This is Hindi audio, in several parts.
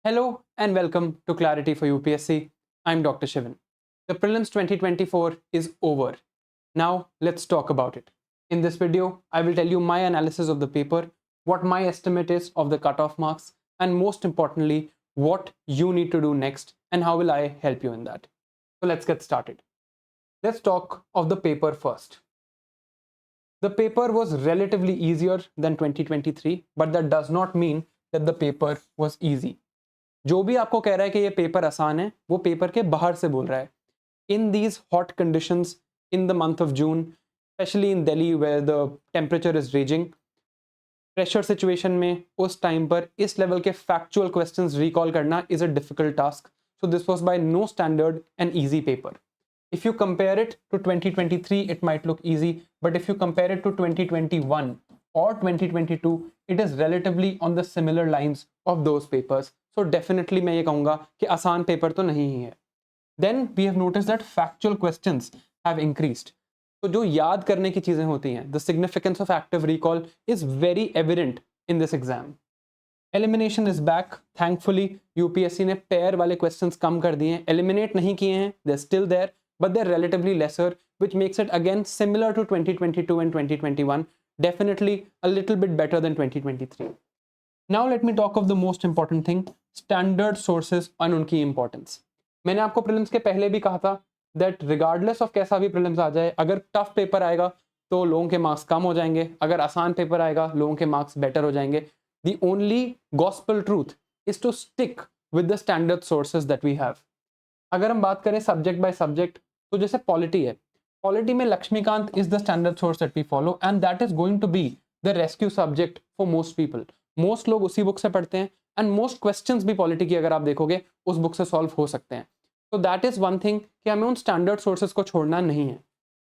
Hello and welcome to Clarity for UPSC. I'm Dr. Shivan. The Prelims 2024 is over. Now let's talk about it. In this video, I will tell you my analysis of the paper, what my estimate is of the cutoff marks, and most importantly, what you need to do next and how will I help you in that. So let's get started. Let's talk of the paper first. The paper was relatively easier than 2023, but that does not mean that the paper was easy. जो भी आपको कह रहा है कि ये पेपर आसान है वो पेपर के बाहर से बोल रहा है in these hot conditions in the month of June specially in Delhi where the temperature is raising pressure situation में उस टाइम पर इस लेवल के फैक्चुअल क्वेश्चंस रिकॉल करना is a difficult task so this was by no standard an easy paper if you compare it to 2023 it might look easy but if you compare it to 2021 or 2022 it is relatively on the similar lines of those papers so definitely मैं ये कहूँगा कि आसान पेपर तो नहीं ही है then we have noticed that factual questions have increased तो जो याद करने की चीज़ें होती हैं the significance of active recall is very evident in this exam elimination is back thankfully UPSC ने पेयर वाले क्वेश्चंस कम कर दिए हैं एलिमिनेट नहीं किए हैं they still there but they're relatively lesser, which makes it again similar to 2022 and 2021, definitely a little bit better than 2023. Now let me talk of the most important thing, standard sources and उनकी importance. मैंने आपको प्रीलिम्स के पहले भी कहा था that regardless of कैसा भी प्रीलिम्स आ जाए, अगर टफ पेपर आएगा तो लोगों के मार्क्स कम हो जाएंगे, अगर आसान पेपर आएगा लोगों के मार्क्स बेटर हो जाएंगे. The only gospel truth is to stick with the standard sources that we have. अगर हम बात करें सब्जेक्ट बाय सब्जेक्ट तो जैसे पॉलिटी है पॉलिटी में Laxmikanth is the standard source that we follow and that is going to be the rescue subject for most people most लोग उसी बुक से पढ़ते हैं एंड मोस्ट क्वेश्चंस भी पॉलिटी की अगर आप देखोगे उस बुक से सॉल्व हो सकते हैं तो दैट इज वन थिंग कि हमें उन स्टैंडर्ड सोर्सेज को छोड़ना नहीं है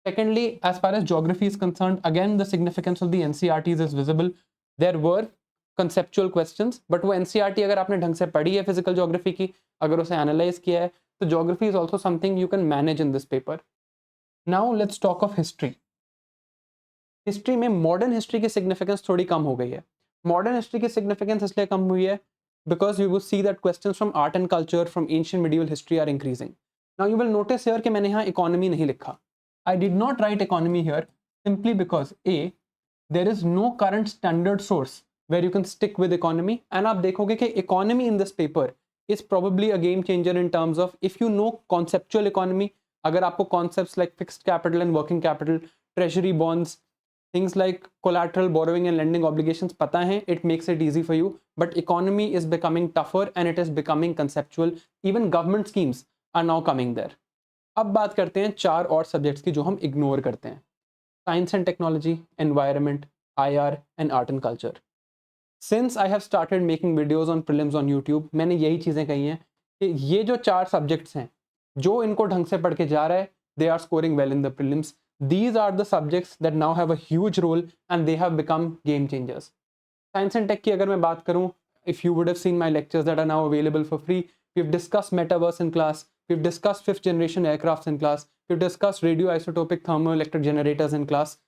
secondly as far as geography is concern again the significance of the NCERTs is visible there were conceptual questions but वो एनसीईआरटी अगर आपने ढंग से पढ़ी है फिजिकल ज्योग्राफी की अगर उसे एनालाइज किया है so geography is also something you can manage in this paper. Now let's talk of history. History में modern history की significance थोड़ी कम हो गई है. Modern history की significance इसलिए कम हुई है because you will see that questions from art and culture from ancient medieval history are increasing. Now you will notice here कि मैंने यहाँ economy नहीं लिखा. I did not write economy here simply because A, there is no current standard source where you can stick with economy and आप देखोगे कि economy in this paper is probably a game changer in terms of if you know conceptual economy agar aapko concepts like fixed capital and working capital treasury bonds things like collateral borrowing and lending obligations pata hai it makes it easy for you but economy is becoming tougher and it is becoming conceptual even government schemes are now coming there अब बात करते हैं चार और सब्जेक्ट्स की जो हम इग्नोर करते हैं science and technology environment IR and art and culture since I have started making videos on prelims on YouTube मैंने यही चीज़ें कही हैं कि ये जो चार सब्जेक्ट्स हैं जो इनको ढंग से पढ़ के जा रहा है they are scoring well in the prelims these are the subjects that now have a huge role and they have become game changers science and tech की अगर मैं बात करूँ if you would have seen my lectures that are now available for free we have discuss metaverse in class we have discuss fifth generation aircraft in class we have discuss radio isotopic thermo electric generators in class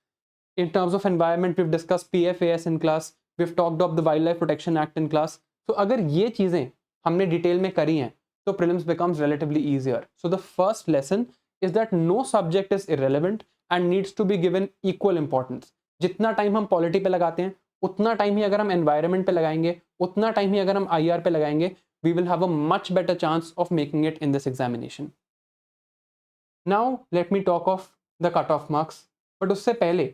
in terms of environment we've discussed PFAS in class we've talked of the wildlife protection act in class so अगर ये चीज़ें हमने डिटेल में करी हैं तो prelims becomes relatively easier so the first lesson is that no subject is irrelevant and needs to be given equal importance जितना टाइम हम पॉलिटी पे लगाते हैं उतना टाइम ही अगर हम एनवायरनमेंट पे लगाएंगे उतना टाइम ही अगर हम IR पे लगाएंगे we will have a much better chance of making it in this examination now let me talk of the cutoff marks but उससे पहले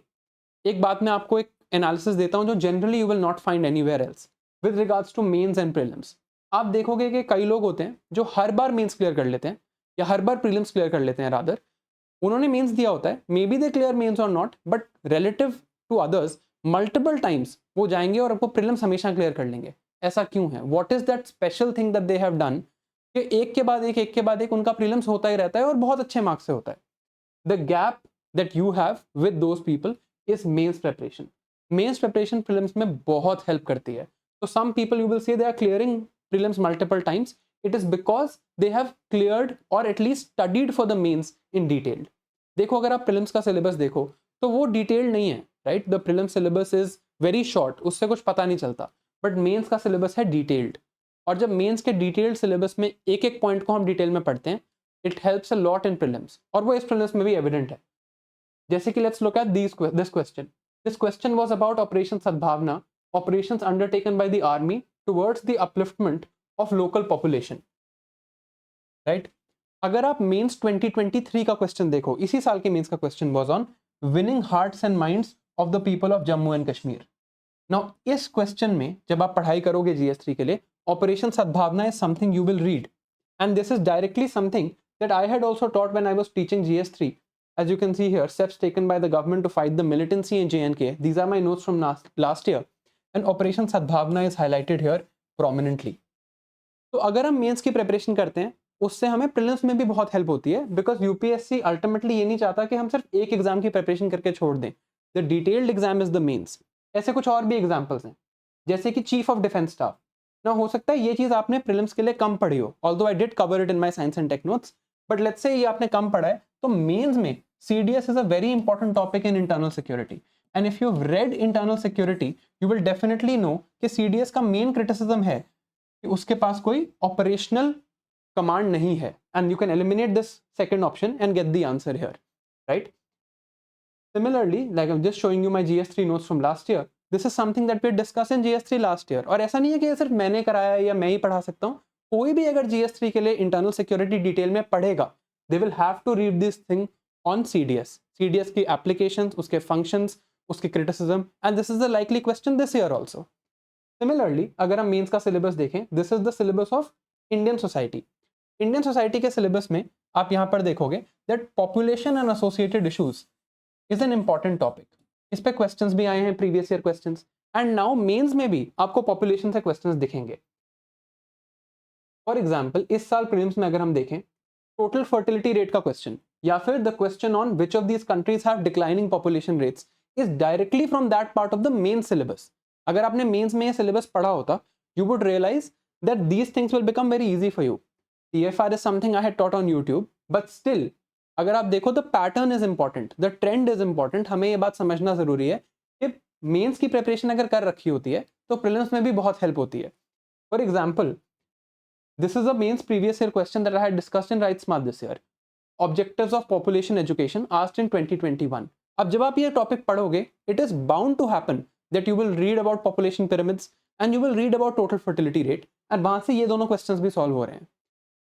एक बात मैं आपको एक एनालिसिस देता हूं जो generally you will not find anywhere else with regards to mains and prelims आप देखोगे कि कई लोग होते हैं जो हर बार मेंस क्लियर कर लेते हैं या हर बार प्रीलिम्स क्लियर कर लेते हैं रादर उन्होंने मेंस दिया होता है may be they clear mains और not but relative to others multiple times वो जाएंगे और आपको प्रीलिम्स हमेशा क्लियर कर लेंगे ऐसा क्यों है what is that special thing that they have done कि एक के बाद एक उनका प्रीलिम्स होता ही रहता है और बहुत अच्छे मार्क्स से होता है the gap that you have with those people is mains preparation. Mains preparation prelims में बहुत help करती है. So some people you will say they are clearing prelims multiple times. It is because they have cleared or at least studied for the mains in detail. देखो अगर आप prelims का syllabus देखो तो वो detailed नहीं है, right? The prelim syllabus is very short. उससे कुछ पता नहीं चलता. But mains का syllabus है detailed. और जब मेंस के डिटेल्ड सिलेबस में एक एक पॉइंट को हम डिटेल में पढ़ते हैं, it helps a lot in prelims, और वो इस प्रीलिम्स में भी एविडेंट है। जैसे कि let's look at this question. This question was about operation सद्भावना, operations undertaken by the army towards the upliftment of local population, right? अगर आप मेंस 2023 का क्वेश्चन देखो, इसी साल के मेंस का question was on winning hearts and minds of the people of Jammu and Kashmir. Now इस क्वेश्चन में जब आप पढ़ाई करोगे GS3 के लिए, ऑपरेशन सद्भावना is something you will read, and this is directly something that I had also taught when I was teaching GS3. As you can see here, steps taken by the government to fight the militancy in J&K. These are my notes from last year. And Operation Sadbhavna is highlighted here prominently. तो अगर हम मेंस की प्रिपरेशन करते हैं, उससे हमें प्रीलिम्स में भी बहुत हेल्प होती है, बिकॉज यूपीएससी अल्टीमेटली ये नहीं चाहता कि हम सिर्फ एक एग्जाम की प्रिपरेशन करके छोड़ दें। The detailed exam is the mains. ऐसे कुछ और भी एग्जाम्पल्स हैं, जैसे कि चीफ ऑफ डिफेंस स्टाफ। ना हो सकता है ये चीज़ आपने प्रीलिम्स के लिए कम पढ़ी हो, although I did cover it in my science and tech notes, but let's say ये आपने कम पढ़ा है, तो मेंस में CDS is a very important topic in internal security. And if you read internal security, you will definitely know कि CDS का मेन क्रिटिसिज्म है कि उसके पास कोई ऑपरेशनल कमांड नहीं है, and you can eliminate this second option and get the answer here, right? Similarly, like I'm just showing you my GS3 notes from last year. This is something that we discussed in GS3 last year. और ऐसा नहीं है कि सिर्फ मैंने कराया या मैं ही पढ़ा सकता हूँ, कोई भी अगर GS3 के लिए इंटरनल सिक्योरिटी डिटेल में पढ़ेगा, they will have to read this thing on CDS. CDS की applications, उसके functions, उसके criticism, and this is the likely question this year also. Similarly, अगर हम मेंस का सिलेबस देखें, this is the syllabus of Indian society. Indian society के सिलेबस में आप यहाँ पर देखोगे that population and associated issues is an important topic. इस पे क्वेश्चंस भी आए हैं, previous year questions, and now mains में भी आपको पॉपुलेशन से क्वेश्चंस दिखेंगे। फॉर एग्जांपल, इस साल प्रीलिम्स में अगर हम देखें, टोटल फर्टिलिटी रेट का क्वेश्चन, या फिर the question on which of these countries have declining population rates, is directly from that part of the main syllabus. अगर आपने मेंस में ये सिलेबस पढ़ा होता, you would realise that these things will become very easy for you. TFR is something I had taught on YouTube, but still अगर आप देखो, the pattern is important, the trend is important. हमें ये बात समझना जरूरी है कि मेंस की प्रिपरेशन अगर कर रखी होती है तो प्रीलिम्स में भी बहुत हेल्प होती है। For example, this is a mains previous year question that I had discussed in write smart this year. Objectives of population education asked in 2021। अब जब आप ये टॉपिक पढ़ोगे, it is bound to happen that you will read about population pyramids and you will read about total fertility rate, and वहां से ये दोनों क्वेश्चंस भी सॉल्व हो रहे हैं।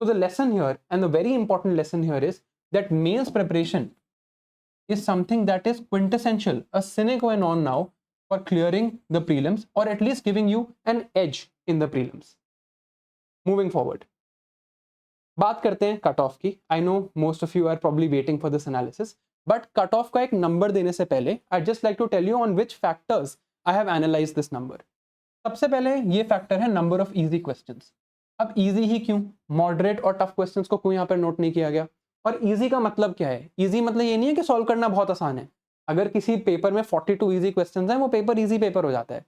So the lesson here, and the very important lesson here, is that mains preparation is something that is quintessential, a sine qua non now for clearing the prelims, or at least giving you an edge in the prelims. Moving forward, बात करते हैं कट ऑफ की। I know most of you are probably waiting for this analysis, but cut off का एक नंबर देने से पहले I'd just like to tell you on which factors I have analyzed this number. सबसे पहले ये फैक्टर है नंबर ऑफ इजी क्वेश्चंस। अब इजी ही क्यों, मॉडरेट और टफ क्वेश्चंस को कोई यहाँ पर नोट नहीं किया गया। और इजी का मतलब क्या है? इजी मतलब ये नहीं है कि सॉल्व करना बहुत आसान है। अगर किसी पेपर में 42 इजी क्वेश्चंस हैं, वो पेपर इजी पेपर हो जाता है।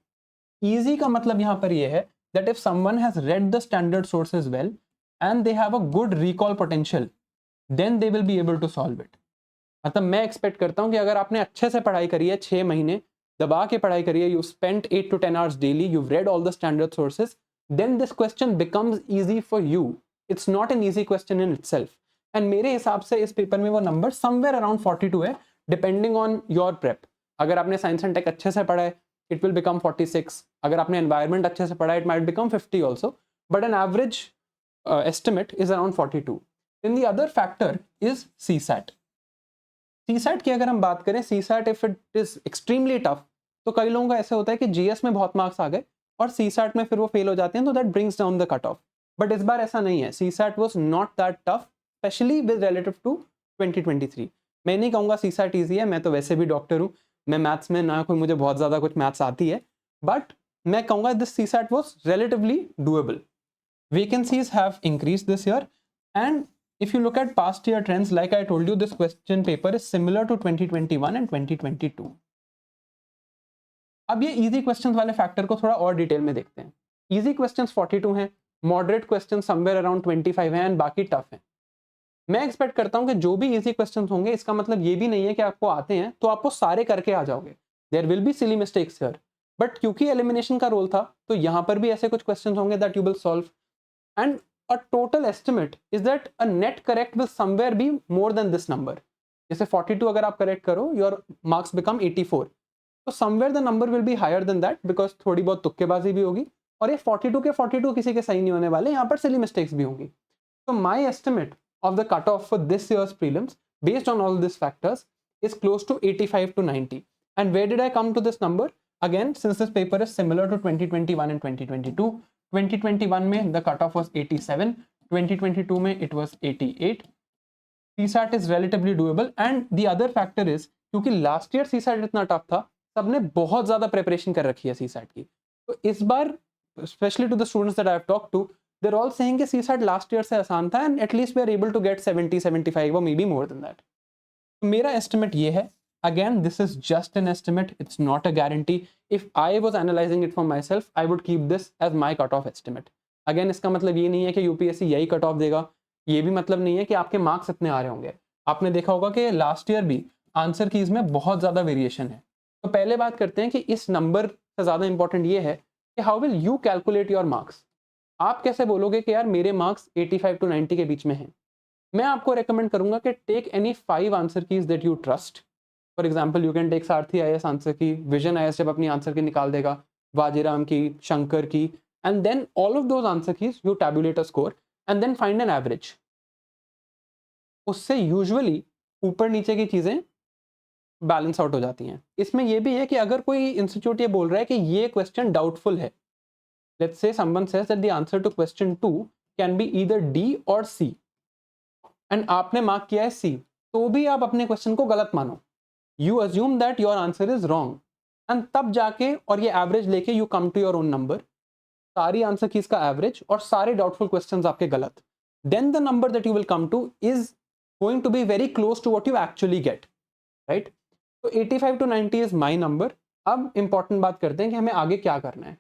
इजी का मतलब यहाँ पर ये है that if someone has read the standard sources well and they have a good recall potential, then they will be able to solve it. मतलब मैं एक्सपेक्ट करता हूँ कि अगर आपने अच्छे से पढ़ाई करी है, 6 महीने दबा के पढ़ाई करी है, you spent 8 to 10 hours daily, you've read all the standard sources, then this question becomes easy for you. It's not an easy question in itself. And मेरे हिसाब से इस पेपर में वो नंबर somewhere around 42 है, depending on your prep. अगर आपने साइंस एंड टेक अच्छे से पढ़ा है, it will become 46. अगर आपने एनवायरनमेंट अच्छे से पढ़ा है, it might become 50 also. But an average estimate is around 42. Then the other factor is CSAT. CSAT की अगर हम बात करें, CSAT if it is extremely tough, तो कई लोगों का ऐसा होता है कि GS में बहुत मार्क्स आ गए और CSAT में फिर वो फेल हो जाते हैं, तो that brings down the cut off. But इस बार ऐसा नहीं है, CSAT was not that tough, especially with relative to 2023। मैं नहीं कहूँगा CSAT ईजी है, मैं तो वैसे भी डॉक्टर हूँ, मैं मैथ्स में ना कोई मुझे बहुत ज़्यादा कुछ मैथ्स आती है, बट मैं कहूँगा this CSAT was relatively doable. Vacancies have increased this year, and if you look at past year trends, like I told you, this question paper is similar to 2021 and 2022. अब ये इजी क्वेश्चंस वाले फैक्टर को थोड़ा और डिटेल में देखते हैं। इजी क्वेश्चंस 42 हैं, मॉडरेट क्वेश्चन समवेयर अराउंड 25 हैं, एंड बाकी टफ हैं। मैं एक्सपेक्ट करता हूं कि जो भी इजी क्वेश्चंस होंगे, इसका मतलब ये भी नहीं है कि आपको आते हैं तो आपको सारे करके आ जाओगे। There will be silly mistakes here, but क्योंकि एलिमिनेशन का रोल था, तो यहाँ पर भी ऐसे कुछ क्वेश्चंस होंगे that you will solve. and a total estimate is that a net correct will somewhere be more than this number. जैसे 42 अगर आप करेक्ट करो, your marks become 84. तो somewhere the number will be higher than that because थोड़ी बहुत तुक्केबाजी भी होगी, और ये 42 के 42 किसी के सही नहीं होने वाले, यहाँ पर silly mistakes भी होंगी. So my estimate of the cutoff for this year's prelims based on all these factors is close to 85 to 90. And where did I come to this number? Again, since this paper is similar to 2021 and 2022, 2021 में the cutoff was 87, 2022 में it was 88. CSAT is relatively doable, and the other factor is क्योंकि last year CSAT इतना टफ था, सबने बहुत ज़्यादा प्रिपरेशन कर रखी है CSAT की. तो इस बार especially to the students that I have talked to, they're all saying कि CSAT last year से आसान था and at least we are able to get 70, 75 or maybe more than that. तो मेरा estimate ये है. Again, this is just an estimate. It's not a guarantee. If I was analyzing it for myself, I would keep this as my cutoff estimate. Again, इसका मतलब ये नहीं है कि UPSC यही कट ऑफ देगा. ये भी मतलब नहीं है कि आपके मार्क्स इतने आ रहे होंगे. आपने देखा होगा कि लास्ट ईयर भी आंसर कीज में बहुत ज़्यादा वेरिएशन है. तो पहले बात करते हैं कि इस नंबर से ज़्यादा इंपॉर्टेंट ये है कि how will you calculate your marks. आप कैसे बोलोगे कि यार मेरे मार्क्स 85 to 90 के बीच में हैं. मैं आपको रेकमेंड करूंगा कि take any 5 answer keys that you trust. For example, you can take Sarathi IAS answer key, Vision IAS जब अपनी आंसर की निकाल देगा, वाजीराम की, शंकर की, and then all of those answer keys you tabulate a score and then find an average. उससे यूजुअली ऊपर नीचे की चीज़ें बैलेंस आउट हो जाती हैं. इसमें यह भी है कि अगर कोई इंस्टीट्यूट ये बोल रहा है कि ये क्वेश्चन डाउटफुल है, let's say someone says that the answer to question 2 can be either D और C, एंड आपने मार्क किया है C, तो भी आप अपने क्वेश्चन को गलत मानो. You assume that your answer is wrong, and तब जाके और ये एवरेज लेके you come to your own number. सारी आंसर कीज का एवरेज और सारे डाउटफुल क्वेश्चंस आपके गलत, then the number that you will come to is going to be very close to what you actually get, right? So 85 to 90 is my number. अब important बात करते हैं कि हमें आगे क्या करना है.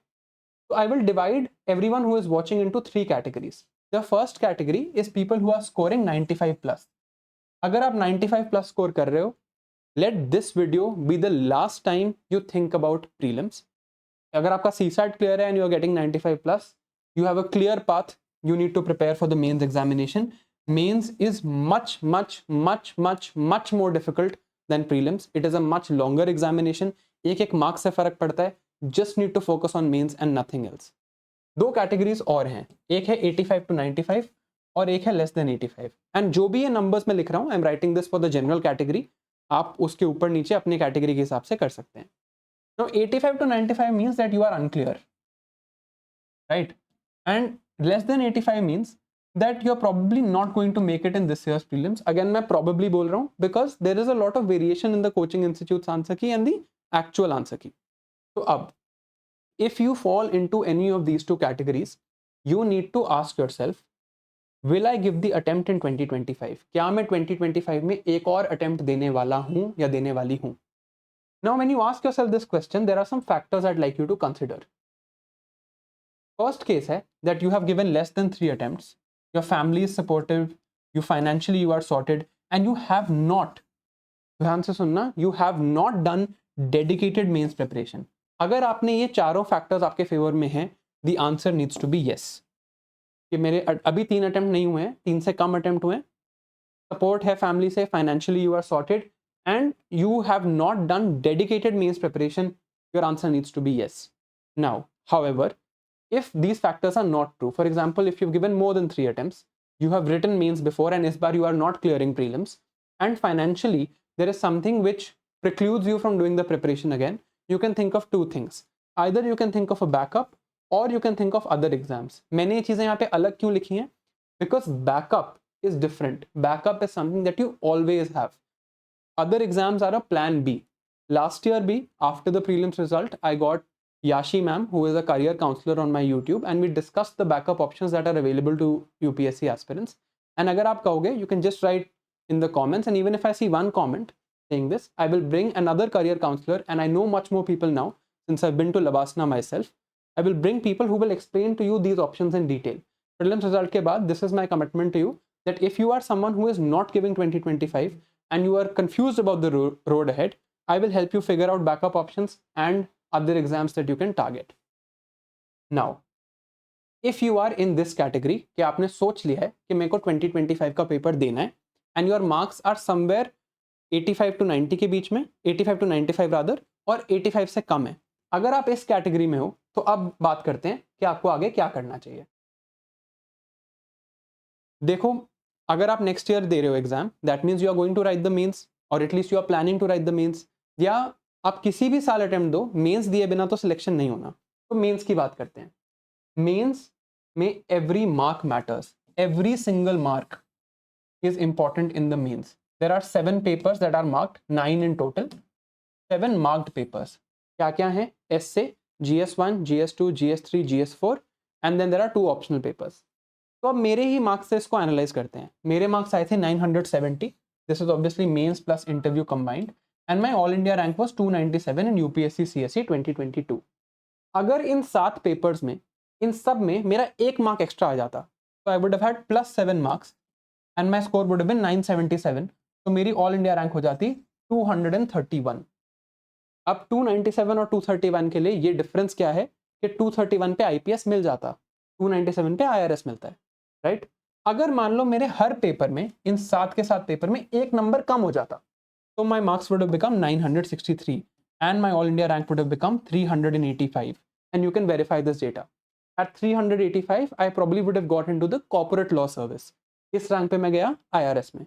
So I will divide everyone who is watching into 3 categories. The first category is people who are scoring 95 plus. अगर आप 95 plus score कर रहे हो, let this video be the last time you think about prelims. अगर आपका CSAT clear है and you are getting 95 plus, you have a clear path. You need to prepare for the mains examination. Mains is much more difficult than prelims. It is a much longer examination. एक मार्क्स से फर्क पड़ता है. Just need to focus on mains and nothing else. 2 categories और हैं, एक है 85 to 95 और एक है लेस देन 85. एंड जो भी ये नंबर्स मैं लिख रहा हूँ, I am writing this for the general category. आप उसके ऊपर नीचे अपनी कैटेगरी के हिसाब से कर सकते हैं. Now 85 to 95 means that you are unclear, right? And less than 85 means that you're probably not going to make it in this year's prelims. Again, मैं probably बोल रहा हूँ because there is a lot of variation in the coaching institute's answer key and the actual answer key. तो अब, if you fall into any of these 2 categories, you need to ask yourself, will I give the attempt in 2025? क्या मैं 2025 में एक और attempt देने वाला हूँ या देने वाली हूँ? Now, when you ask yourself this question, there are some factors I'd like you to consider. First case है that you have given less than 3 attempts. Your family is supportive, you financially you are sorted, and you have not, ध्यान से सुनना, you have not done dedicated mains preparation. अगर आपने ये चारों फैक्टर्स आपके फेवर में हैं, the answer needs to be yes. कि मेरे अभी 3 अटेम्प्ट नहीं हुए हैं, 3 से कम अटेम्प्ट हुए हैं, सपोर्ट है फैमिली से, financially you are sorted, and you have not done dedicated mains preparation, your answer needs to be yes. Now, however, if these factors are not true, for example, if you've given more than 3 attempts, you have written mains before and is bar you are not clearing prelims, and financially there is something which precludes you from doing the preparation again, you can think of 2 things. Either you can think of a backup or you can think of other exams. मैंने ये चीज़ें यहाँ पे अलग क्यों लिखी हैं? Because backup is different. Backup is something that you always have. Other exams are a plan B. Last year B, after the prelims result, I got Yashi ma'am, who is a career counselor on my YouTube, and we discussed the backup options that are available to UPSC aspirants. And agar aap kahoge, you can just write in the comments, and even if I see one comment saying this, I will bring another career counselor, and I know much more people now since I've been to Labasna myself. I will bring people who will explain to you these options in detail. Prelims result ke baad, this is my commitment to you, that if you are someone who is not giving 2025 and you are confused about the road ahead, I will help you figure out backup options and other exams that you can target. Now, if you are in this category कि आपने सोच लिया है कि मेरे को 2025 का पेपर देना है and your marks are somewhere 85 to 90 के बीच में, 85 टू 95 रादर, और 85 से कम है, अगर आप इस कैटेगरी में हो तो अब बात करते हैं कि आपको आगे क्या करना चाहिए। देखो, अगर आप नेक्स्ट ईयर दे रहे हो exam, that means you are going to write the mains, और at least you are planning to write the mains, या आप किसी भी साल अटेम्प्ट दो, मेंस दिए बिना तो सिलेक्शन नहीं होना। तो मेंस की बात करते हैं। मेंस में every mark matters, every single mark is important in the mains. There are 7 papers that are marked, 9 in total, 7 marked papers. क्या क्या हैं? Essay, GS1, GS2, GS3, GS4, and then there are 2 optional papers. तो अब मेरे ही मार्क्स से इसको एनालाइज करते हैं। मेरे मार्क्स आए थे 970, this is obviously mains plus interview combined, and my all India rank was 297 in UPSC CSE 2022। अगर इन 7 पेपर्स में, इन सब में मेरा 1 मार्क एक्स्ट्रा आ जाता, तो I would have had +7 marks and my score would have been 977, तो मेरी ऑल इंडिया रैंक हो जाती 231। अब 297 और 231 के लिए ये डिफरेंस क्या है कि 231 पे आईपीएस मिल जाता, 297 पे आईआरएस मिलता है, राइट? अगर मान लो मेरे हर पेपर में, इन 7 के 7 पेपर में 1 नंबर कम हो जाता, तो माई marks would have become 963 and my all India rank would have become 385, and you can verify this data. At 385 I probably would have got into the corporate law service. इस रैंक पे मैं गया आईआरएस में।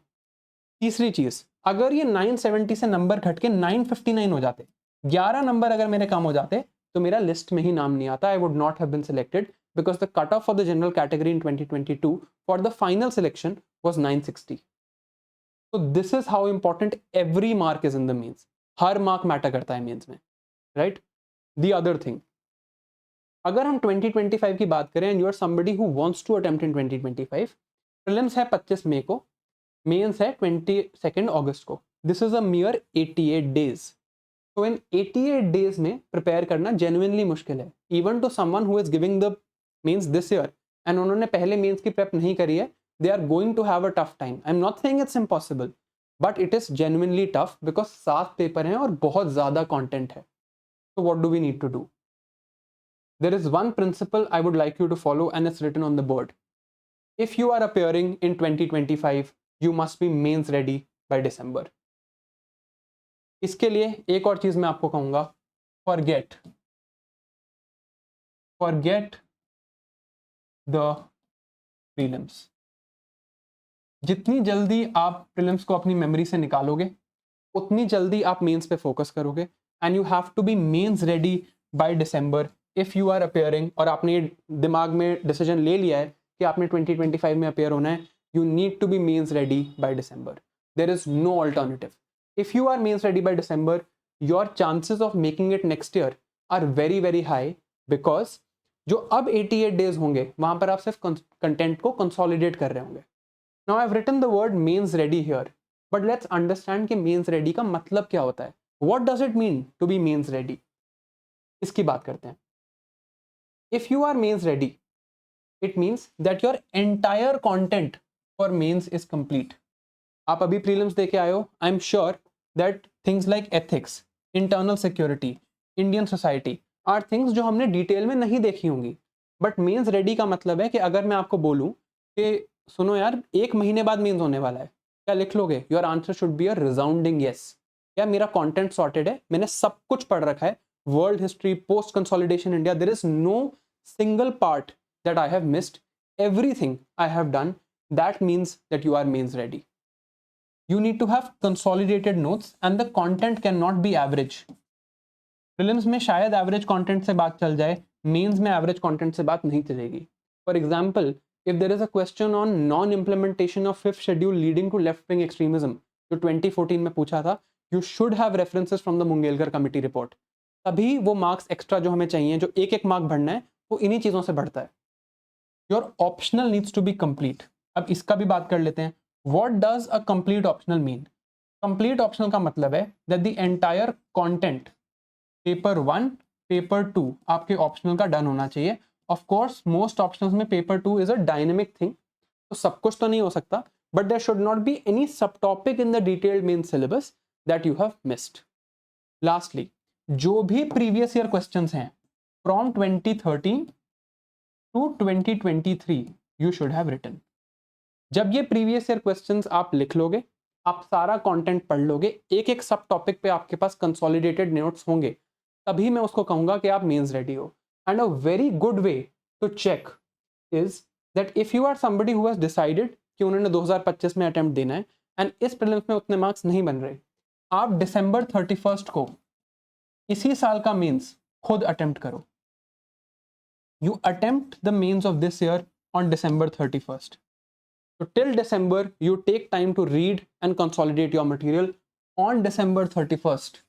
तीसरी चीज, अगर ये 970 से नंबर घट के 959 हो जाते, 11 नंबर अगर मेरे कम हो जाते, तो मेरा लिस्ट में ही नाम नहीं आता। I would not have been selected because the cutoff for the general category in 2022 for the final selection was 960. So this is how important every mark is in the mains. Her mark matter करता है मेंस में, राइट? द अदर थिंग, अगर हम 2025 की बात करें and you are somebody who wants to attempt in 2025, prelims है 25 मई को, मेंस है 22 अगस्त को, this is a mere 88 days. तो इन 88 डेज में प्रिपेयर करना जेन्युइनली मुश्किल है, even to someone who is giving the mains this year and उन्होंने पहले मेंस की प्रेप नहीं करी है, they are going to have a tough time. I am not saying it's impossible, but it is genuinely tough because 7 paper हैं और बहुत ज्यादा कंटेंट है। So what do we need to do? There is one principle I would like you to follow and it's written on the board. If you are appearing in 2025, you must be mains ready by December. इसके लिए एक और चीज मैं आपको कहूंगा, forget the prelims. जितनी जल्दी आप प्रीलिम्स को अपनी मेमोरी से निकालोगे, उतनी जल्दी आप मेंस पे फोकस करोगे, and you have to be mains ready by December if you are appearing. और आपने दिमाग में डिसीजन ले लिया है कि आपने 2025 में अपेयर होना है, you need to be mains ready by December. There is no alternative. If you are mains ready by December, your chances of making it next year are very very high, because जो अब 88 डेज होंगे वहां पर आप सिर्फ कंटेंट को कंसोलिडेट कर रहे होंगे। Now I've written the word means ready here, but let's understand कि means ready का मतलब क्या होता है। What does it mean to be means ready? इसकी बात करते हैं। If you are means ready, it means that your entire content for means is complete. आप अभी prelims दे के आए हो, I'm sure that things like ethics, internal security, Indian society are things जो हमने डिटेल में नहीं देखी होंगी। बट means ready का मतलब है कि अगर मैं आपको बोलूं कि सुनो यार 1 महीने बाद मीन्स होने वाला है, क्या लिख लोगे? Your answer should be a resounding yes. क्या मेरा कंटेंट सॉर्टेड है? मैंने सब कुछ पढ़ रखा है, world history, post consolidation India, there is no single part that I have missed, everything I have done. That means that you are mains ready. You need to have consolidated notes and the content can not be average. Prelims में शायद एवरेज कंटेंट से बात चल जाए, मेंस में एवरेज कंटेंट से बात नहीं चलेगी। For example, if there is a question on non-implementation of 5th schedule leading to left-wing extremism, जो 2014 में पूछा था, you should have references from the Mungekar committee report. तभी वो मार्क्स एक्स्ट्रा जो हमें चाहिए, जो एक मार्क बढ़ना है, वो इन्हीं चीजों से बढ़ता है। Your optional needs to be complete. अब इसका भी बात कर लेते हैं। What does a complete optional mean? Complete optional का मतलब है that the entire content, paper 1, paper 2 आपके ऑप्शनल का डन होना चाहिए। ऑफ कोर्स मोस्ट ऑप्शंस में paper 2 is a dynamic thing, तो सब कुछ तो नहीं हो सकता, but there should not be any sub topic in the detailed main syllabus that you have missed. Lastly, जो भी प्रीवियस ईयर क्वेश्चंस हैं from 2013 to 2023 you should have written. जब ये प्रीवियस ईयर क्वेश्चंस आप लिख लोगे, आप सारा कंटेंट पढ़ लोगे, एक एक सब टॉपिक पे आपके पास कंसोलिडेटेड नोट्स होंगे, तभी मैं उसको कहूंगा कि आप मेंस रेडी हो. And a very good way to check is that if you are somebody who has decided कि उन्होंने 2025 में अटेम्प्ट देना है एंड इस प्रीलिम्स में उतने मार्क्स नहीं बन रहे, आप दिसंबर 31 को इसी साल का मेंस खुद अटेम्प्ट करो. You attempt the mains of this year on December 31st. So till December, you take time to read and consolidate your material. On December 31st,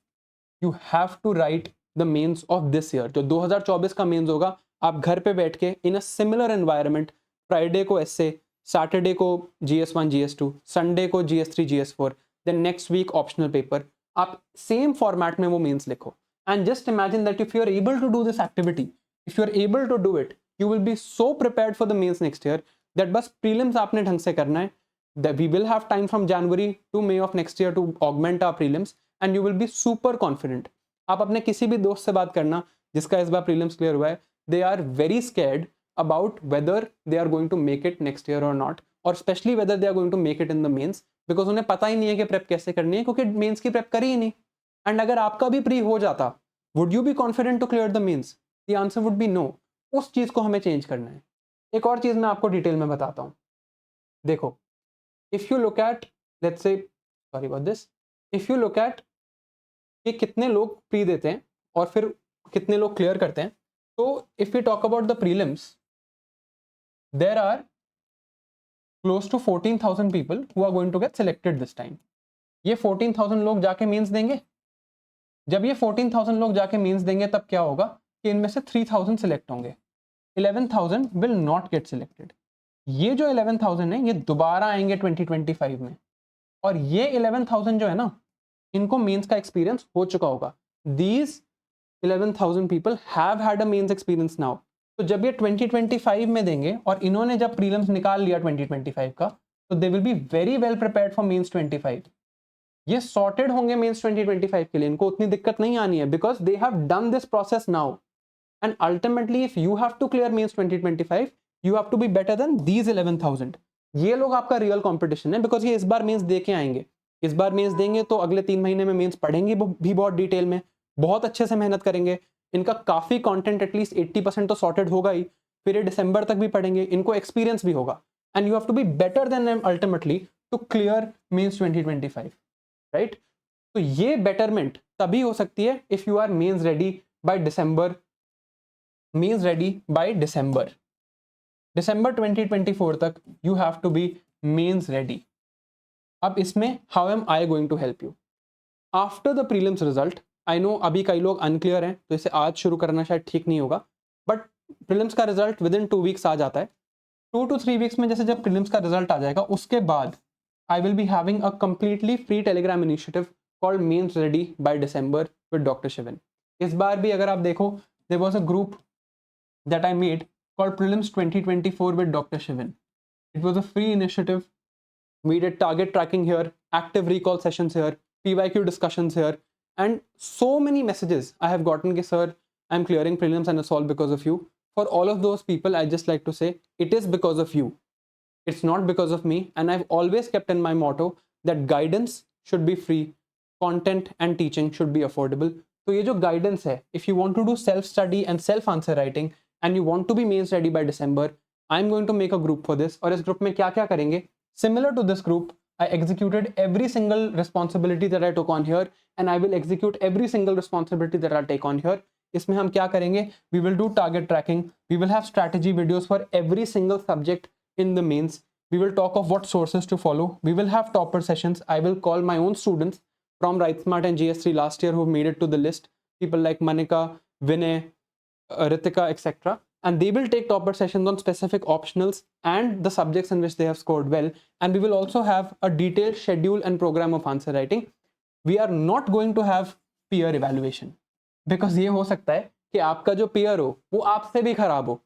you have to write the mains of this year. जो 2024 का मेंस होगा, आप घर पे बैठ के in a similar environment, Friday को essay, सैटरडे को GS1, GS2, संडे को GS3, GS4, then next week optional paper. आप same format में वो मेंस लिखो. And just imagine that if you are able to do this activity, if you are able to do it, you will be so prepared for the mains next year that बस prelims आपने ढंग से करना है. That we will have time from January to May of next year to augment our prelims and you will be super confident. आप अपने किसी भी दोस्त से बात करना जिसका इस बार prelims clear हुआ है, they are very scared about whether they are going to make it next year or not, or especially whether they are going to make it in the mains, because उन्हें पता ही नहीं है कि prep कैसे करनी है, क्योंकि mains की prep करी ही नहीं. And अगर आपका भी pre हो जाता, would you be confident to clear the mains? The answer would be no. उस चीज को हमें चेंज करना है. एक और चीज मैं आपको डिटेल में बताता हूं. देखो, if you look at, let's say, sorry about this, if you look at कि कितने लोग प्री देते हैं और फिर कितने लोग क्लियर करते हैं, तो if you talk about the prelims, there are close to 14,000 people who are going to get selected this time. ये 14,000 लोग जाके मीन्स देंगे. जब ये 14,000 लोग जाके मीन्स देंगे, तब क्या होगा कि इनमें से 3,000 सिलेक्ट होंगे. 11,000 विल नॉट गेट सिलेक्टेड. ये जो 11,000 है, ये दोबारा आएंगे 2025 में, और ये 11,000 जो है ना, इनको मेंस का एक्सपीरियंस हो चुका होगा. These 11,000 people have had a mains experience now. तो जब ये 2025 में देंगे और इन्होंने जब प्रीलिम्स निकाल लिया 2025 का, तो they will be very well prepared for mains 25. ये सॉर्टेड होंगे मेंस 2025 के लिए, इनको उतनी दिक्कत नहीं आनी है, because they have done this process now. And ultimately, if you have to clear mains 2025, you have to be better than these 11,000. ये लोग आपका रियल कंपटीशन है, बिकॉज ये इस बार मेंस दे के आएंगे. इस बार मेंस देंगे तो अगले 3 महीने में मेंस पढ़ेंगे भी बहुत डिटेल में, बहुत अच्छे से मेहनत करेंगे. इनका काफी कंटेंट एटलीस्ट 80% तो सॉर्टेड होगा ही. फिर ये दिसंबर तक भी पढ़ेंगे, इनको एक्सपीरियंस भी होगा. And you have to be better than them ultimately to clear mains 2025, right? तो ये बेटरमेंट तभी हो सकती है if you are mains ready by December. means ready by December 2024 तक you have to be means ready. अब इसमें how am I going to help you? After the prelims result, I know अभी कई लोग unclear हैं, तो इसे आज शुरू करना शायद ठीक नहीं होगा, but prelims का result within 2 weeks आ जाता है. 2 to 3 weeks में जैसे जब prelims का result आ जाएगा, उसके बाद I will be having a completely free telegram initiative called means ready by December with Dr. Shivan. इस बार भी अगर आप देखो, there was a group that I made called Prelims 2024 with Dr. Shivan. It was a free initiative. We did target tracking here, active recall sessions here, PYQ discussions here, and so many messages I have gotten कि sir, I'm clearing prelims and it's all because of you. For all of those people, I just like to say, it is because of you. It's not because of me. And I've always kept in my motto that guidance should be free, content and teaching should be affordable. तो ये जो guidance है, if you want to do self-study and self-answer writing, and you want to be mains ready by December, I'm going to make a group for this. और इस ग्रुप में क्या क्या करेंगे? Similar to this group, I executed every single responsibility that I took on here, and I will execute every single responsibility that I'll take on here. इसमें हम क्या करेंगे? We will do target tracking. We will have strategy videos for every single subject in the mains. We will talk of what sources to follow. We will have topper sessions. I will call my own students from WriteSmart and GS3 last year who made it to the list. People like Manika, Vinay, Ritika, etc. And they will take topper sessions on specific optionals and the subjects in which they have scored well. And we will also have a detailed schedule and program of answer writing. We are not going to have peer evaluation, because ये हो सकता है कि आपका जो peer हो वो आपसे भी खराब हो.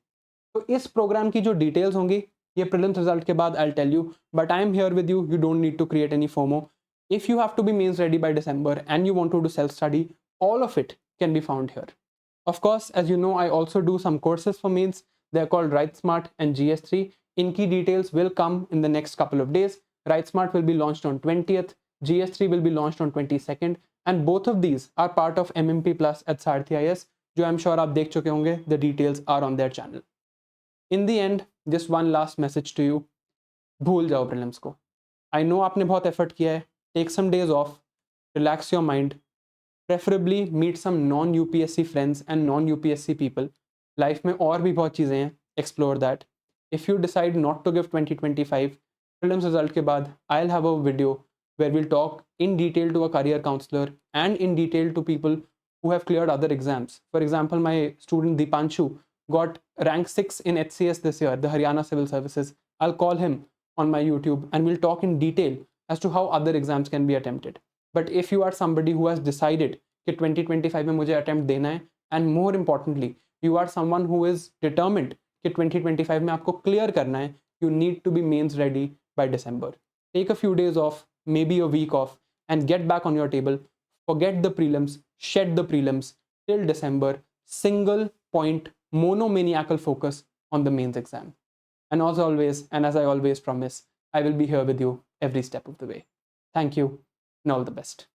तो इस प्रोग्राम की जो डिटेल्स होंगी ये प्रीलिम्स रिजल्ट के बाद I'll tell you, but I am here with you. You don't need to create any FOMO. If you have to be mains ready by December and you want to do self-study, all of it can be found here. Of course, as you know, I also do some courses for mains. They're called WriteSmart and GS3. Inki details will come in the next couple of days. WriteSmart will be launched on 20th. GS3 will be launched on 22nd. And both of these are part of MMP Plus at Saarthi IS, जो I'm sure आप देख चुके होंगे. The details are on their channel. In the end, just one last message to you. भूल जाओ prelims को. I know आपने बहुत effort किया है. Take some days off. Relax your mind. Preferably meet some non-UPSC friends and non-UPSC people. Life में और भी बहुत चीज़ें हैं. Explore that. If you decide not to give 2025 prelims result के बाद, I'll have a video where we'll talk in detail to a career counselor and in detail to people who have cleared other exams. For example, my student Dipanshu got rank 6 in HCS this year, the Haryana Civil Services. I'll call him on my YouTube and we'll talk in detail as to how other exams can be attempted. But if you are somebody who has decided कि 2025 में मुझे attempt देना है, and more importantly, you are someone who is determined कि 2025 में आपको clear करना है, you need to be mains ready by December. Take a few days off, maybe a week off, and get back on your table. Forget the prelims, shed the prelims till December. Single point, monomaniacal focus on the mains exam. And as always, and as I always promise, I will be here with you every step of the way. Thank you, and all the best.